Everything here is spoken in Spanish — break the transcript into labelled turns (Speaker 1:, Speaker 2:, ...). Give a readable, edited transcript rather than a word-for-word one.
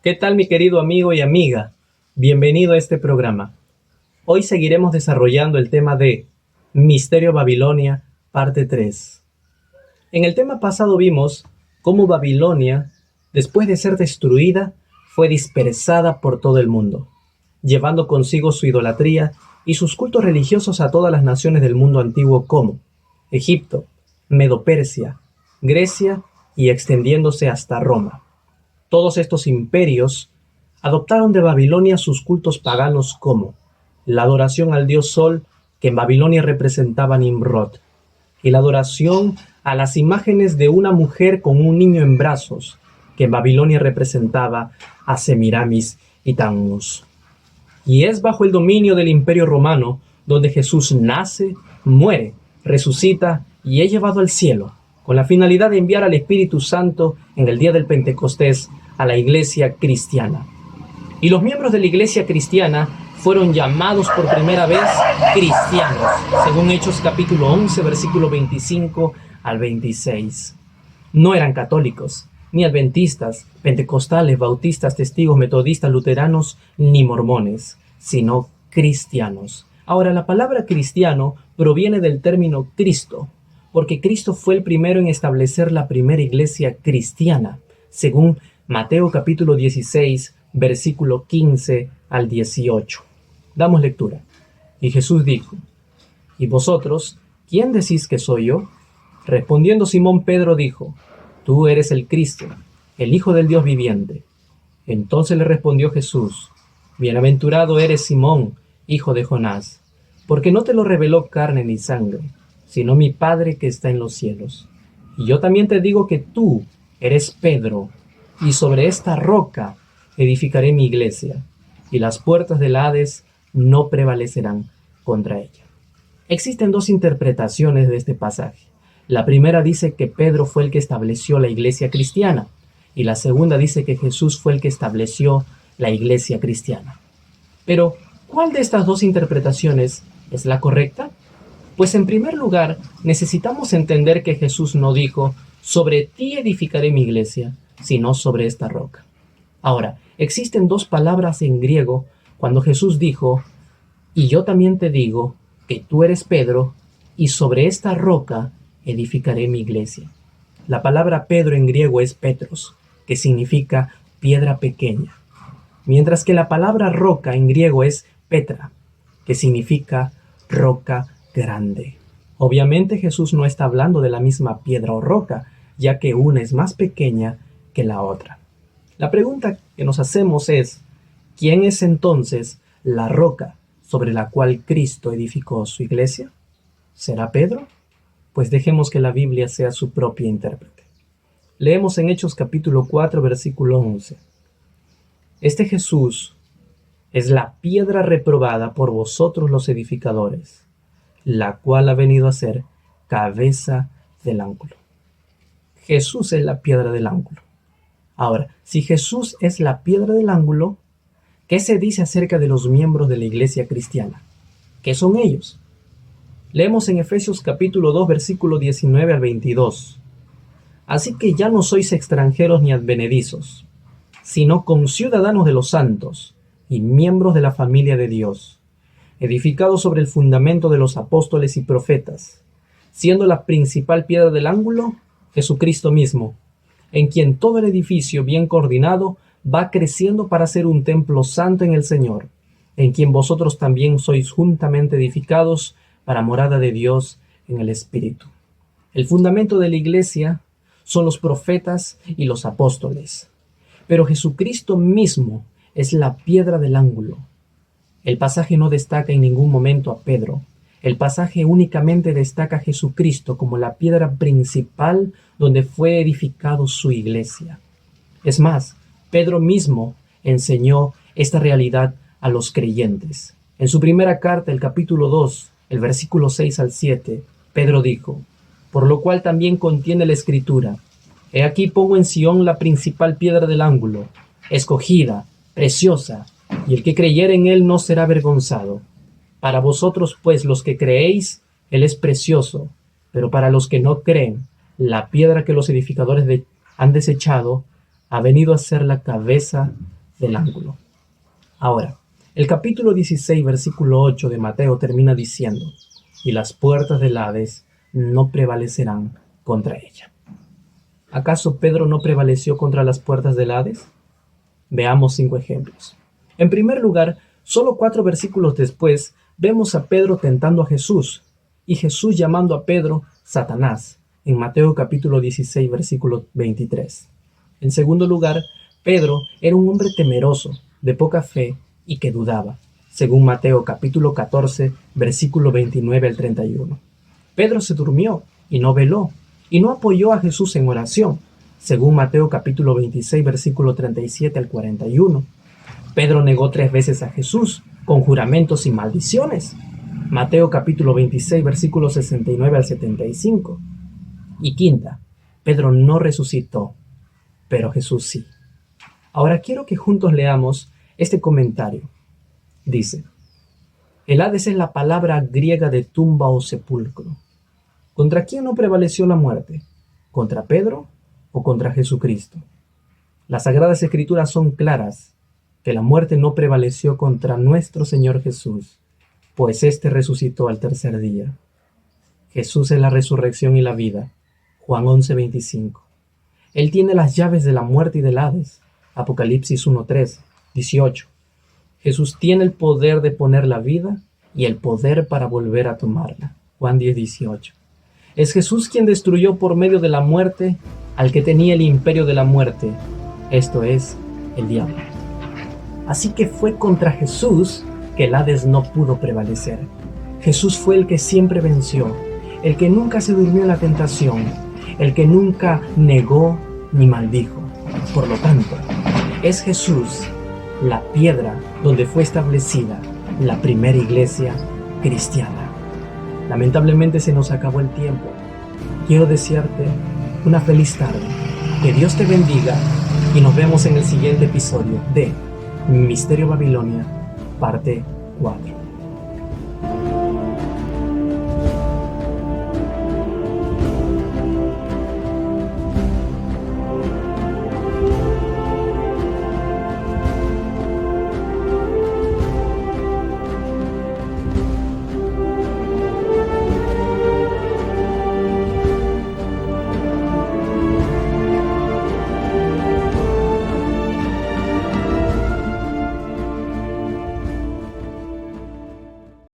Speaker 1: ¿Qué tal, mi querido amigo y amiga? Bienvenido a este programa. Hoy seguiremos desarrollando el tema de Misterio Babilonia, parte 3. En el tema pasado vimos cómo Babilonia, después de ser destruida, fue dispersada por todo el mundo, llevando consigo su idolatría y sus cultos religiosos a todas las naciones del mundo antiguo como Egipto, Medo-Persia, Grecia y extendiéndose hasta Roma. Todos estos imperios adoptaron de Babilonia sus cultos paganos como la adoración al dios Sol, que en Babilonia representaba a Nimrod, y la adoración a las imágenes de una mujer con un niño en brazos, que en Babilonia representaba a Semiramis y Tammuz. Y es bajo el dominio del Imperio Romano donde Jesús nace, muere, resucita y es llevado al cielo, con la finalidad de enviar al Espíritu Santo en el día del Pentecostés a la iglesia cristiana. Y los miembros de la iglesia cristiana fueron llamados por primera vez cristianos, según Hechos capítulo 11, versículo 25 al 26. No eran católicos, ni adventistas, pentecostales, bautistas, testigos, metodistas, luteranos, ni mormones, sino cristianos. Ahora, la palabra cristiano proviene del término Cristo, porque Cristo fue el primero en establecer la primera iglesia cristiana, según Mateo capítulo 16, versículo 15 al 18. Damos lectura. Y Jesús dijo: ¿Y vosotros, quién decís que soy yo? Respondiendo Simón Pedro dijo: Tú eres el Cristo, el Hijo del Dios viviente. Entonces le respondió Jesús: Bienaventurado eres Simón, hijo de Jonás, porque no te lo reveló carne ni sangre, sino mi Padre que está en los cielos. Y yo también te digo que tú eres Pedro, y sobre esta roca edificaré mi iglesia, y las puertas del Hades no prevalecerán contra ella. Existen dos interpretaciones de este pasaje. La primera dice que Pedro fue el que estableció la iglesia cristiana, y la segunda dice que Jesús fue el que estableció la iglesia cristiana. Pero, ¿cuál de estas dos interpretaciones es la correcta? Pues en primer lugar, necesitamos entender que Jesús no dijo: sobre ti edificaré mi iglesia, sino sobre esta roca. Ahora, existen dos palabras en griego cuando Jesús dijo: y yo también te digo que tú eres Pedro, y sobre esta roca edificaré mi iglesia. La palabra Pedro en griego es Petros, que significa piedra pequeña, mientras que la palabra roca en griego es Petra, que significa roca grande. Obviamente Jesús no está hablando de la misma piedra o roca, ya que una es más pequeña que la otra. La pregunta que nos hacemos es: ¿quién es entonces la roca sobre la cual Cristo edificó su iglesia? ¿Será Pedro? Pues dejemos que la Biblia sea su propia intérprete. Leemos en Hechos capítulo 4, versículo 11. Este Jesús es la piedra reprobada por vosotros los edificadores, la cual ha venido a ser cabeza del ángulo. Jesús es la piedra del ángulo. Ahora, si Jesús es la piedra del ángulo, ¿qué se dice acerca de los miembros de la iglesia cristiana? ¿Qué son ellos? Leemos en Efesios capítulo 2, versículo 19 al 22. Así que ya no sois extranjeros ni advenedizos, sino conciudadanos de los santos y miembros de la familia de Dios, edificados sobre el fundamento de los apóstoles y profetas, siendo la principal piedra del ángulo Jesucristo mismo, en quien todo el edificio bien coordinado va creciendo para ser un templo santo en el Señor, en quien vosotros también sois juntamente edificados para morada de Dios en el Espíritu. El fundamento de la iglesia son los profetas y los apóstoles, pero Jesucristo mismo es la piedra del ángulo. El pasaje no destaca en ningún momento a Pedro. El pasaje únicamente destaca a Jesucristo como la piedra principal donde fue edificado su iglesia. Es más, Pedro mismo enseñó esta realidad a los creyentes. En su primera carta, el capítulo 2, el versículo 6 al 7, Pedro dijo: por lo cual también contiene la Escritura: He aquí pongo en Sión la principal piedra del ángulo, escogida, preciosa, y el que creyere en él no será avergonzado. Para vosotros, pues, los que creéis, él es precioso, pero para los que no creen, la piedra que los edificadores han desechado ha venido a ser la cabeza del ángulo. Ahora, el capítulo 16, versículo 8 de Mateo termina diciendo: y las puertas del Hades no prevalecerán contra ella. ¿Acaso Pedro no prevaleció contra las puertas del Hades? Veamos 5 ejemplos. En primer lugar, solo 4 versículos después, vemos a Pedro tentando a Jesús, y Jesús llamando a Pedro Satanás, en Mateo capítulo 16, versículo 23. En segundo lugar, Pedro era un hombre temeroso, de poca fe y que dudaba, según Mateo capítulo 14, versículo 29 al 31. Pedro se durmió y no veló, y no apoyó a Jesús en oración, según Mateo capítulo 26, versículo 37 al 41. Pedro negó 3 veces a Jesús, con juramentos y maldiciones, Mateo capítulo 26, versículo 69 al 75. Y quinta, Pedro no resucitó, pero Jesús sí. Ahora quiero que juntos leamos este comentario. Dice: el Hades es la palabra griega de tumba o sepulcro. ¿Contra quién no prevaleció la muerte? ¿Contra Pedro o contra Jesucristo? Las Sagradas Escrituras son claras, que la muerte no prevaleció contra nuestro Señor Jesús, pues éste resucitó al tercer día. Jesús es la resurrección y la vida. Juan 11:25. Él tiene las llaves de la muerte y del Hades. Apocalipsis 1:3, 18. Jesús tiene el poder de poner la vida y el poder para volver a tomarla. Juan 10:18. Es Jesús quien destruyó por medio de la muerte al que tenía el imperio de la muerte, esto es, el diablo. Así que fue contra Jesús que el Hades no pudo prevalecer. Jesús fue el que siempre venció, el que nunca se durmió en la tentación, el que nunca negó ni maldijo. Por lo tanto, es Jesús la piedra donde fue establecida la primera iglesia cristiana. Lamentablemente se nos acabó el tiempo. Quiero desearte una feliz tarde. Que Dios te bendiga y nos vemos en el siguiente episodio de Misterio Babilonia, parte 4.